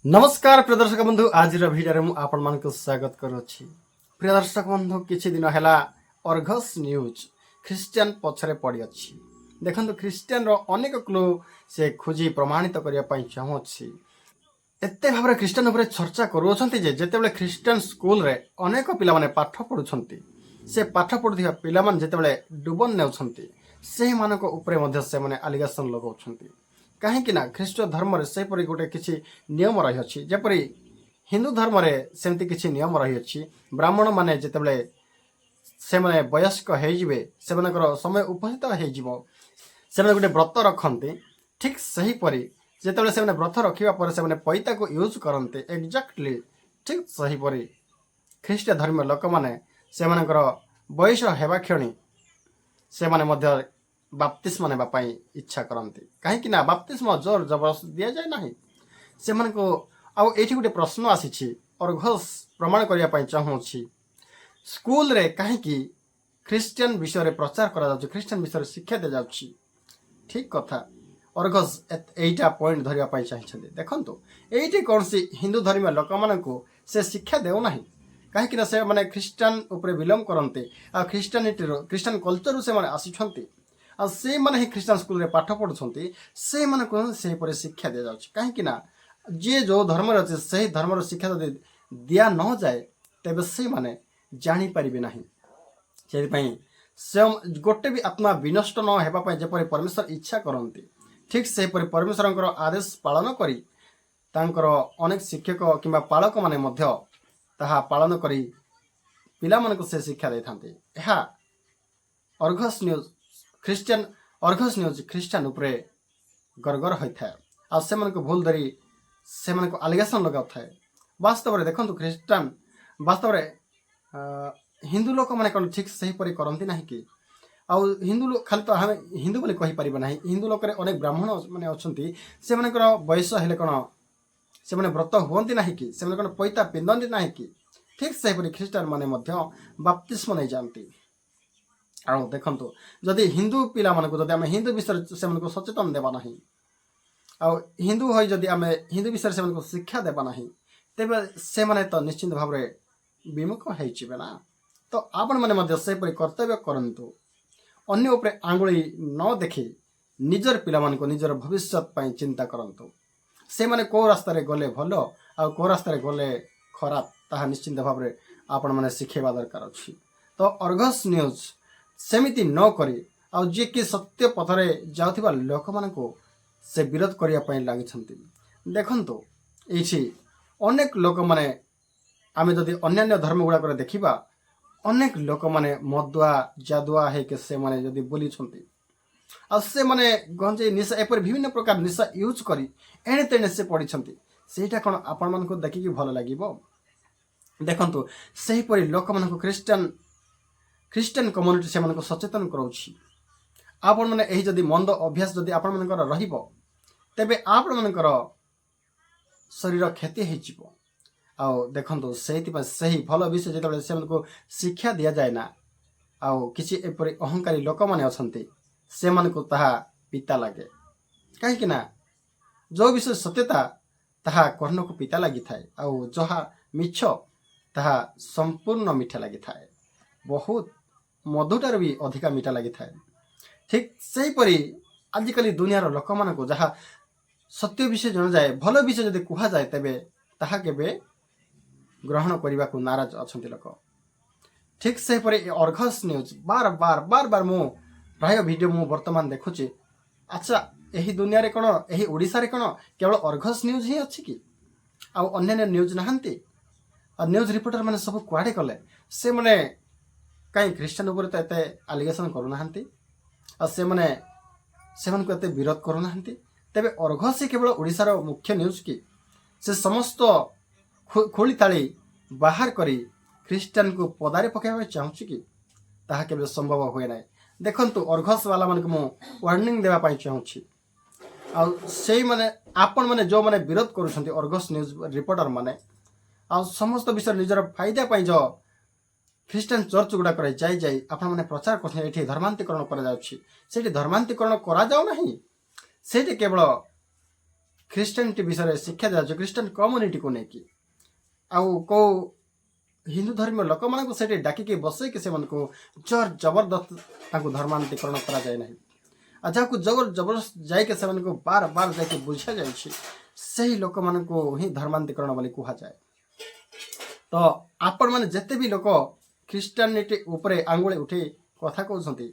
नमस्कार प्रिय दर्शक बंधु आज भिडियो मु आपण मान स्वागत करुच्ची। प्रिय दर्शक बंधु किछि दिन है अर्घस न्यूज ख्रीस्टियन पछरे पड़ी अच्छी देखो ख्रीस्टियन रो अनेक क्लू से खोजी प्रमाणित करने चाहूँगी। एते भाव ख्रीस्टियन उपर चर्चा करुँचे जेतेबेले ख्रीस्टियन स्कूल रे अनेक पिला माने पाठ पढ़ुछंती से पाठ पढ़ुथिबा पिला माने जेतेबेले डुबन नेउछंती सेहि मानक उपरे मध्ये से माने एलिगेशन लगाउछंती। कहीं ना ख्रीष्ट धर्म से गोटे किसी नियम रही जपरी हिंदू धर्म सेमती किसी नियम रही ब्राह्मण माने जितेबले से माने वयस्क होइजिबे सेमानकर समय उपस्थित हो गोटे व्रत रखते ठीक सही परी जितेबले से व्रत रखा पर से पैता को यूज करते एक्जाक्टली ठीक सही परी ख्रीष्ट धर्म लोक मैंने से बयस हेबा क्षणी से माने बाप्तिस्म नेबा इच्छा करती कहीं बाप्तिस्म जोर जबरदस्त दि जाए ना से आठी गोटे प्रश्न आसी अर्घस प्रमाण करने चाहूँगी स्कूल रे कहीं ख्रीस्टियन विषय प्रचार करा ख्रीस्टियन विषय शिक्षा दी जाऊँगी ठीक कथा अर्घस एटा पॉइंट धरने चाहिए देखो ये कौन सी हिंदू धर्म लोक मान से शिक्षा देना कहीं से मैंने ख्रीस्टियन उपर बिलोंग करते आ ख्रीस्टियन कल्चर से आसी से माने ही ख्रीस्टियन स्कूल रे पाठ पढ़ुछंती से माने को से पर शिक्षा दिया जाउछ कहीं जे जो धर्म अच्छे से धर्म शिक्षा यदि दिया न जाए तेबे से माने जानी परिबे नाही से गोटे भी आत्मा विनष्ट न हेबा पय जेपरि परमेश्वर इच्छा करंती ठीक से परि परमेश्वरंकर आदेश पालन करी तांकर अनेक शिक्षक किंबा पालक माने मध्य ताहा पालन करी पिला मानक से शिक्षा देथांते एहा अर्घस न्यूज ख्रीस्टियन अर्घस न्यूज ख्रीस्टियन उपरे गरगर होता है आ से भूल धरी से आलिगेशन लगा थाए वास्तव में देखो ख्रीस्टान वास्तव में हिंदू लोक मैंने कौन ठीक सही परी करती ना कि आउ हिंदू लोग खाली तो हमें हिंदू बोले कहीपर ना हिंदू लोक अनेक ब्राह्मण मैंने अच्छा से बयस हेले कौन से व्रत हुंती ना कि से कौन पैता पिंधती ना कि ठीक सहीपरी ख्रीस्टान मैंने बाप्तिस्म नहीं जाती आउ देखु जदि हिंदू पिला मानक जदि आम हिंदू विषय से सचेतन देवा ना आउ हिंदू हो जदि आम हिंदू विषय से शिक्षा देवा ना तेबे से माने तो निश्चिंत भाव में विमुख होइचिबे ना तो आपण माने सेपरि कर्तव्य करंतु अन्य उपरे आंगुली न देखि निजर पिला मानक निजर भविष्य पई चिंता करंतु से माने को रास्ता रे गले भलो आ को रास्ता रे गले खराब ताहा निश्चिंत भाव में आपण माने शिखेबा दरकार अछि। तो अर्घस न्यूज सेमिति न करी आ जे कि सत्य पथरे जाउथिबा लोक मानको से विरोध करिया पई लागिछंती देखंतु एछि अनेक लोक माने आमे जदि अन्य धर्म गुडा करे देखिबा अनेक लोक माने मदुआ जादुआ है के से माने जदि बोली छंती आ से माने गंजे निशा एपर विभिन्न प्रकार निशा यूज करी एने तेने से पड़ी छंती सेटा कोन आपण मानको देखि कि भलो लागिबो देखंतु सही परि लोक मानको ख्रीस्टियन कम्युनिटी से मानको सचेतन कराउछि आपण माने एही जदि मंद अभ्यास जदि आपण मानकर रहिबो तेबे आपण मानकर शरीर क्षति हेजिबो आउ देखंतु सही भल विषय जेतबे से मानको शिक्षा दिया जाए ना आउ किछि एपरि अहंकारी लोक माने अछंती से मानको ताहा पिता लागे कहीं ना जो विषय सत्यता ताहा कर्ण को पिता लगी थाए आउ जहा मिछ ताहा संपूर्ण मीठा लगी थाए बहुत मधुटार भी अधिका मीठा लगी थाए ठीक सही परी आजिकल दुनियार लोक मान को जहाँ सत्य विषय जन जाए भल विषय जदि कह जाए तेबे ताहा केबे ग्रहण करने को नाराज अच्छा लोक ठीक सही परी अर्घस न्यूज बार बार मु प्राय वीडियो मु वर्तमान देखुची अच्छा यही दुनिया रे कौन यही ओडिशा रे कौन केवल अर्घस न्यूज ही अच्छी कि आउ अन्य न्यूज नहांती और न्यूज रिपोर्टर मैंने सब कुआड़े कले से मैंने कहीं ख्रीस्टान उपर तो एते आलिगेशन करूना से मैंने एते विरोध करूना तेबे अर्घस केवल ओडिशार मुख्य न्यूज कि से समस्त खोली ताली बाहर करी ख्रीस्टान को पदारे पकाइबा चाहूँगी कि ताहा केवल संभव हुए ना देखंतु अर्घस वाला मन को वार्निंग देवा पाई चाहूँगी आ से माने आपण माने जो माने विरोध करूछंती अर्घस न्यूज रिपोर्टर माने आ समस्त विषय निजर फायदा पाई जो ख्रीस्टान चर्च गुड़ा कर जाई आपण माने प्रचार करछन एठी धर्मांतरीकरण करा जाउछि सेठी धर्मांतरीकरण करा जाउ नाही सेठी केवल ଖ୍ରୀଷ୍ଟିଆନିଟି ବିଷୟରେ ଶିକ୍ଷା ଦିଆଯାଉଛି ଖ୍ରୀଷ୍ଟିଆନ କମ୍ୟୁନିଟିକୁ ନେଇକି। ଆଉ କେଉଁ ହିନ୍ଦୁ ଧର୍ମୀୟ ଲୋକମାନଙ୍କୁ ସେଠି ଡାକିକି ବସେଇକି ସେମାନଙ୍କୁ ଜୋର ଜବରଦସ୍ତ ତାଙ୍କୁ ଧର୍ମାନ୍ତରୀକରଣ କରାଯାଏ ନାହିଁ। ଆଉ ଯାହାକୁ ଜବର ଜବରଦସ୍ତ ଯାଇକି ସେମାନଙ୍କୁ ବାର ବାର ଯାଇକି ବୁଝାଯାଇଛି ସେହି ଲୋକମାନଙ୍କୁ ହିଁ ଧର୍ମାନ୍ତରୀକରଣ ବୋଲି କୁହାଯାଏ। ତ ଆପଣମାନେ ଯେତେ ବି ଲୋକ ଖ୍ରୀଷ୍ଟିଆନିଟି ଉପରେ ଆଙ୍ଗୁଳି ଉଠେଇ କଥା କହୁଛନ୍ତି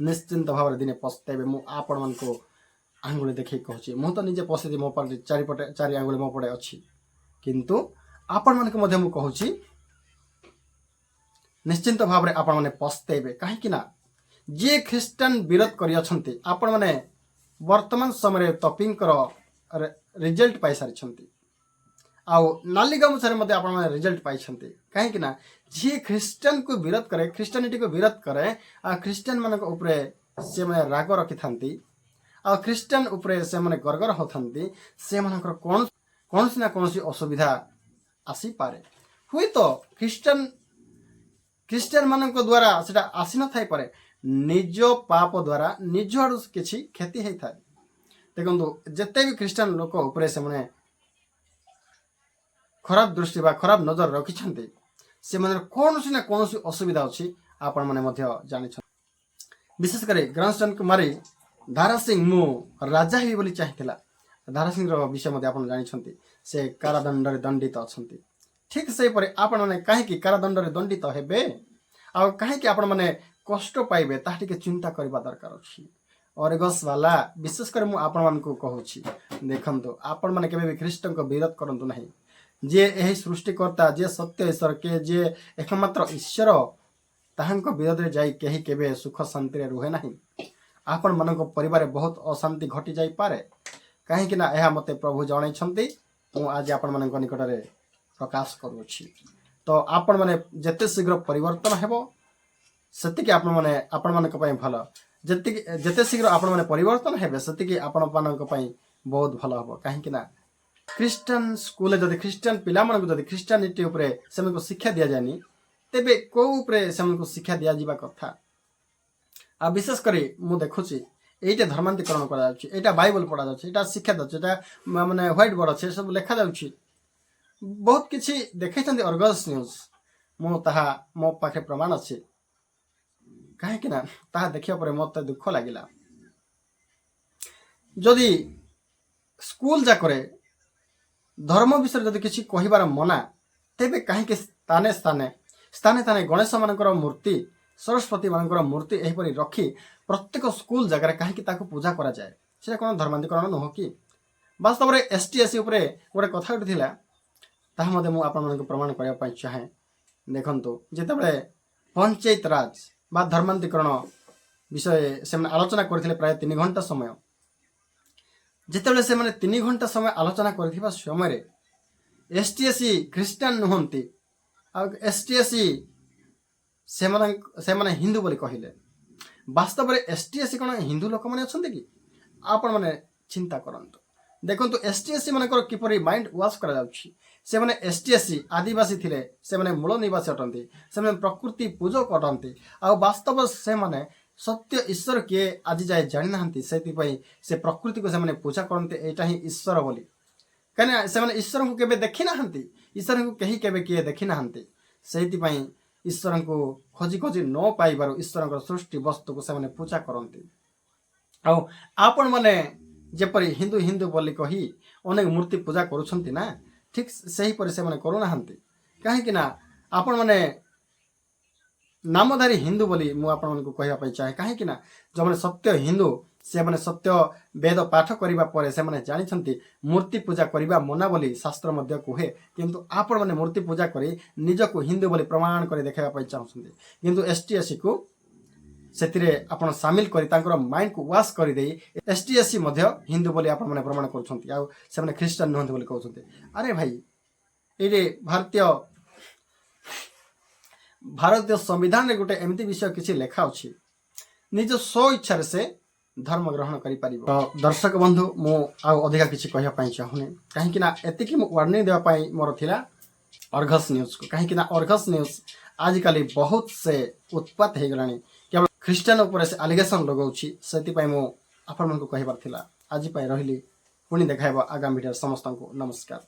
ନିଶ୍ଚିନ୍ତ ଭାବରେ ଦିନେ ପସ୍ତେଇବେ। ମୁଁ ଆପଣମାନଙ୍କୁ ଆଙ୍ଗୁଳି ଦେଖେଇ କହୁଛି, ମୁଁ ତ ନିଜେ ପଶିଛି, ମୋ ପାଖରେ ଚାରି ଆଙ୍ଗୁଳି ମୋ ପଟେ ଅଛି, କିନ୍ତୁ ଆପଣମାନଙ୍କୁ ମଧ୍ୟ ମୁଁ କହୁଛି ନିଶ୍ଚିନ୍ତ ଭାବରେ ଆପଣମାନେ ପସ୍ତେଇବେ। କାହିଁକି ନା ଯିଏ ଖ୍ରୀଷ୍ଟିଆନ ବିରୋଧ କରିଅଛନ୍ତି ଆପଣମାନେ ବର୍ତ୍ତମାନ ସମୟରେ ଟପିଙ୍କର ରିଜଲ୍ଟ ପାଇସାରିଛନ୍ତି। ଆଉ ନାଲି ଗାମୁଛାରେ ମଧ୍ୟ ଆପଣମାନେ ରେଜଲ୍ଟ ପାଇଛନ୍ତି। କାହିଁକି ନା ଯିଏ ଖ୍ରୀଷ୍ଟିଆନକୁ ବିରୋଧ କରେ, ଖ୍ରୀଷ୍ଟିଆନିଟିକୁ ବିରୋଧ କରେ, ଆଉ ଖ୍ରୀଷ୍ଟିଆନ ମାନଙ୍କ ଉପରେ ସେମାନେ ରାଗ ରଖିଥାନ୍ତି, ଆଉ ଖ୍ରୀଷ୍ଟିଆନ ଉପରେ ସେମାନେ ଗର୍ଗର ହେଉଥାନ୍ତି, ସେମାନଙ୍କର କୌଣସି ନା କୌଣସି ଅସୁବିଧା ଆସିପାରେ। ହୁଏତ ଖ୍ରୀଷ୍ଟିଆନ ମାନଙ୍କ ଦ୍ୱାରା ସେଟା ଆସିନଥାଇପାରେ, ନିଜ ପାପ ଦ୍ୱାରା ନିଜ ଆଡ଼ୁ କିଛି କ୍ଷତି ହେଇଥାଏ। ଦେଖନ୍ତୁ ଯେତେ ବି ଖ୍ରୀଷ୍ଟିଆନ ଲୋକ ଉପରେ ସେମାନେ ଖରାପ ଦୃଷ୍ଟି ବା ଖରାପ ନଜର ରଖିଛନ୍ତି, ସେମାନଙ୍କର କୌଣସି ନା କୌଣସି ଅସୁବିଧା ଅଛି ଆପଣମାନେ ମଧ୍ୟ ଜାଣିଛନ୍ତି। ବିଶେଷ କରି ଗ୍ରାଣ୍ଡସନ୍କୁ ମାରି ଧାରା ସିଂ ମୁଁ ରାଜା ହେବି ବୋଲି ଚାହିଁଥିଲା। ଧାରା ସିଂର ବିଷୟ ମଧ୍ୟ ଆପଣ ଜାଣିଛନ୍ତି, ସେ କାରାଦଣ୍ଡରେ ଦଣ୍ଡିତ ଅଛନ୍ତି। ଠିକ୍ ସେହିପରି ଆପଣମାନେ କାହିଁକି କାରାଦଣ୍ଡରେ ଦଣ୍ଡିତ ହେବେ ଆଉ କାହିଁକି ଆପଣମାନେ କଷ୍ଟ ପାଇବେ ତାହା ଟିକେ ଚିନ୍ତା କରିବା ଦରକାର ଅଛି। ଅରଗସ ବାଲା, ବିଶେଷ କରି ମୁଁ ଆପଣମାନଙ୍କୁ କହୁଛି, ଦେଖନ୍ତୁ ଆପଣମାନେ କେବେ ବି ଖ୍ରୀଷ୍ଟଙ୍କ ବିରୋଧ କରନ୍ତୁ ନାହିଁ। ଯିଏ ଏହି ସୃଷ୍ଟିକର୍ତ୍ତା, ଯିଏ ସତ୍ୟ ଈଶ୍ୱର, ଯିଏ ଏକମାତ୍ର ଈଶ୍ୱର, ତାହାଙ୍କ ବିରୋଧରେ ଯାଇ କେହି କେବେ ସୁଖ ଶାନ୍ତିରେ ରୁହେ ନାହିଁ। ଆପଣମାନଙ୍କ ପରିବାରରେ ବହୁତ ଅଶାନ୍ତି ଘଟି ଯାଇପାରେ, କାହିଁକି ନା ଏହା ମୋତେ ପ୍ରଭୁ ଜଣାଇଛନ୍ତି। ମୁଁ ଆଜି ଆପଣମାନଙ୍କ ନିକଟରେ ପ୍ରକାଶ କରୁଅଛି। ତ ଆପଣମାନେ ଯେତେ ଶୀଘ୍ର ପରିବର୍ତ୍ତନ ହେବ ସେତିକି ଆପଣମାନଙ୍କ ପାଇଁ ଭଲ। ଯେତେ ଶୀଘ୍ର ଆପଣମାନେ ପରିବର୍ତ୍ତନ ହେବେ ସେତିକି ଆପଣମାନଙ୍କ ପାଇଁ ବହୁତ ଭଲ ହେବ। କାହିଁକି ନା ଖ୍ରୀଷ୍ଟିଆନ ସ୍କୁଲରେ ଯଦି ଖ୍ରୀଷ୍ଟିଆନ ପିଲାମାନଙ୍କୁ ଯଦି ଖ୍ରୀଷ୍ଟିଆନିଟି ଉପରେ ସେମାନଙ୍କୁ ଶିକ୍ଷା ଦିଆଯାଏନି, ତେବେ କେଉଁ ଉପରେ ସେମାନଙ୍କୁ ଶିକ୍ଷା ଦିଆଯିବା କଥା? ଆଉ ବିଶେଷ କରି ମୁଁ ଦେଖୁଛି ଏଇଟା ଧର୍ମାନ୍ତରୀକରଣ କରାଯାଉଛି, ଏଇଟା ବାଇବଲ ପଢ଼ାଯାଉଛି, ଏଇଟା ଶିକ୍ଷା ଦିଆଯାଉଛି, ଏଇଟା ମାନେ ହ୍ୱାଇଟ ବୋର୍ଡ ଅଛି, ଏସବୁ ଲେଖାଯାଉଛି। ବହୁତ କିଛି ଦେଖାଇଛନ୍ତି ଅର୍ଗସ ନ୍ୟୁଜ, ମୁଁ ତାହା ମୋ ପାଖରେ ପ୍ରମାଣ ଅଛି। କାହିଁକି ନା ତାହା ଦେଖିବା ପରେ ମୋତେ ଦୁଃଖ ଲାଗିଲା। ଯଦି ସ୍କୁଲ ଯାକରେ ଧର୍ମ ବିଷୟରେ ଯଦି କିଛି କହିବାର ମନା, ତେବେ କାହିଁକି ସ୍ଥାନେ ସ୍ଥାନେ ଗଣେଶ ମାନଙ୍କର ମୂର୍ତ୍ତି, ସରସ୍ୱତୀ ମାନଙ୍କର ମୂର୍ତ୍ତି ଏହିପରି ରଖି ପ୍ରତ୍ୟେକ ସ୍କୁଲ ଜାଗାରେ କାହିଁକି ତାକୁ ପୂଜା କରାଯାଏ? ସେଟା କ'ଣ ଧର୍ମାନ୍ତରୀକରଣ ନୁହଁ କି? ବାସ୍ତବରେ ST/SC ଉପରେ ଗୋଟେ କଥା ଉଠିଥିଲା, ତାହା ମଧ୍ୟ ମୁଁ ଆପଣମାନଙ୍କୁ ପ୍ରମାଣ କରିବା ପାଇଁ ଚାହେଁ। ଦେଖନ୍ତୁ ଯେତେବେଳେ ପଞ୍ଚାୟତ ରାଜ ବା ଧର୍ମାନ୍ତରୀକରଣ ବିଷୟରେ ସେମାନେ ଆଲୋଚନା କରିଥିଲେ ପ୍ରାୟ 3 ଘଣ୍ଟା ସମୟ, ଯେତେବେଳେ ସେମାନେ 3 ଘଣ୍ଟା ସମୟ ଆଲୋଚନା କରିଥିବା ସମୟରେ ST/SC ଖ୍ରୀଷ୍ଟିଆନ ନୁହନ୍ତି ଆଉ ST/SC ସେମାନେ ହିନ୍ଦୁ ବୋଲି କହିଲେ। ବାସ୍ତବରେ ST/SC କ'ଣ ହିନ୍ଦୁ ଲୋକମାନେ ଅଛନ୍ତି କି? ଆପଣମାନେ ଚିନ୍ତା କରନ୍ତୁ। ଦେଖନ୍ତୁ ST/SC ମାନଙ୍କର କିପରି ମାଇଣ୍ଡ ୱାଶ୍ କରାଯାଉଛି। ସେମାନେ ST/SC ଆଦିବାସୀ ଥିଲେ, ସେମାନେ ମୂଳ ନିବାସୀ ଅଟନ୍ତି, ସେମାନେ ପ୍ରକୃତି ପୂଜକ ଅଟନ୍ତି। ଆଉ ବାସ୍ତବ ସେମାନେ ସତ୍ୟ ଈଶ୍ୱର କିଏ ଆଜି ଯାଏ ଜାଣିନାହାନ୍ତି। ସେଥିପାଇଁ ସେ ପ୍ରକୃତିକୁ ସେମାନେ ପୂଜା କରନ୍ତି, ଏଇଟା ହିଁ ଈଶ୍ୱର ବୋଲି। କାହିଁକିନା ସେମାନେ ଈଶ୍ୱରଙ୍କୁ କେବେ ଦେଖିନାହାନ୍ତି, ଈଶ୍ୱରଙ୍କୁ କେବେ କିଏ ଦେଖିନାହାନ୍ତି। ସେଇଥିପାଇଁ ଈଶ୍ୱରଙ୍କୁ ଖୋଜି ନ ପାଇବାରୁ ଈଶ୍ୱରଙ୍କର ସୃଷ୍ଟି ବସ୍ତୁକୁ ସେମାନେ ପୂଜା କରନ୍ତି। ଆଉ ଆପଣମାନେ ଯେପରି ହିନ୍ଦୁ ବୋଲି କହି ଅନେକ ମୂର୍ତ୍ତି ପୂଜା କରୁଛନ୍ତି ନା, ଠିକ୍ ସେହିପରି ସେମାନେ କରୁନାହାନ୍ତି। କାହିଁକି ନା ଆପଣମାନେ ନାମଧାରୀ ହିନ୍ଦୁ ବୋଲି ମୁଁ ଆପଣମାନଙ୍କୁ କହିବା ପାଇଁ ଚାହେଁ। କାହିଁକି ନା ଯେଉଁମାନେ ସତ୍ୟ ହିନ୍ଦୁ, ସେମାନେ ସତ୍ୟ ବେଦ ପାଠ କରିବା ପରେ ସେମାନେ ଜାଣିଛନ୍ତି ମୂର୍ତ୍ତି ପୂଜା କରିବା ମନା ବୋଲି ଶାସ୍ତ୍ର ମଧ୍ୟ କୁହେ। କିନ୍ତୁ ଆପଣମାନେ ମୂର୍ତ୍ତି ପୂଜା କରି ନିଜକୁ ହିନ୍ଦୁ ବୋଲି ପ୍ରମାଣ କରି ଦେଖାଇବା ପାଇଁ ଚାହୁଁଛନ୍ତି। କିନ୍ତୁ ST/SCକୁ ସେଥିରେ ଆପଣ ସାମିଲ କରି ତାଙ୍କର ମାଇଣ୍ଡକୁ ୱାଶ୍ କରିଦେଇ ST/SC ମଧ୍ୟ ହିନ୍ଦୁ ବୋଲି ଆପଣମାନେ ପ୍ରମାଣ କରୁଛନ୍ତି, ଆଉ ସେମାନେ ଖ୍ରୀଷ୍ଟିଆନ ନୁହନ୍ତି ବୋଲି କହୁଛନ୍ତି। ଆରେ ଭାଇ, ଏଇଠି ଭାରତୀୟ ସମ୍ବିଧାନରେ ଗୋଟେ ଏମିତି ବିଷୟ କିଛି ଲେଖା ଅଛି, ନିଜ ସ୍ୱ ଇଚ୍ଛାରେ ସେ ଧର୍ମ ଗ୍ରହଣ କରିପାରିବ। ତ ଦର୍ଶକ ବନ୍ଧୁ, ମୁଁ ଆଉ ଅଧିକା କିଛି କହିବା ପାଇଁ ଚାହୁଁନି, କାହିଁକି ନା ଏତିକି ମୁଁ ୱାର୍ଣ୍ଣିଂ ଦେବା ପାଇଁ ମୋର ଥିଲା ଅର୍ଗସ ନ୍ୟୁଜକୁ। କାହିଁକି ନା ଅର୍ଗସ ନ୍ୟୁଜ ଆଜିକାଲି ବହୁତ ସେ ଉତ୍ପାତ ହେଇଗଲାଣି, କେବଳ ଖ୍ରୀଷ୍ଟିଆନ ଉପରେ ସେ ଆଲିଗେସନ ଲଗାଉଛି। ସେଥିପାଇଁ ମୁଁ ଆପଣମାନଙ୍କୁ କହିବାର ଥିଲା। ଆଜି ପାଇଁ ରହିଲି। पुणी देखाइब आगामी भिडियो समस्त को नमस्कार।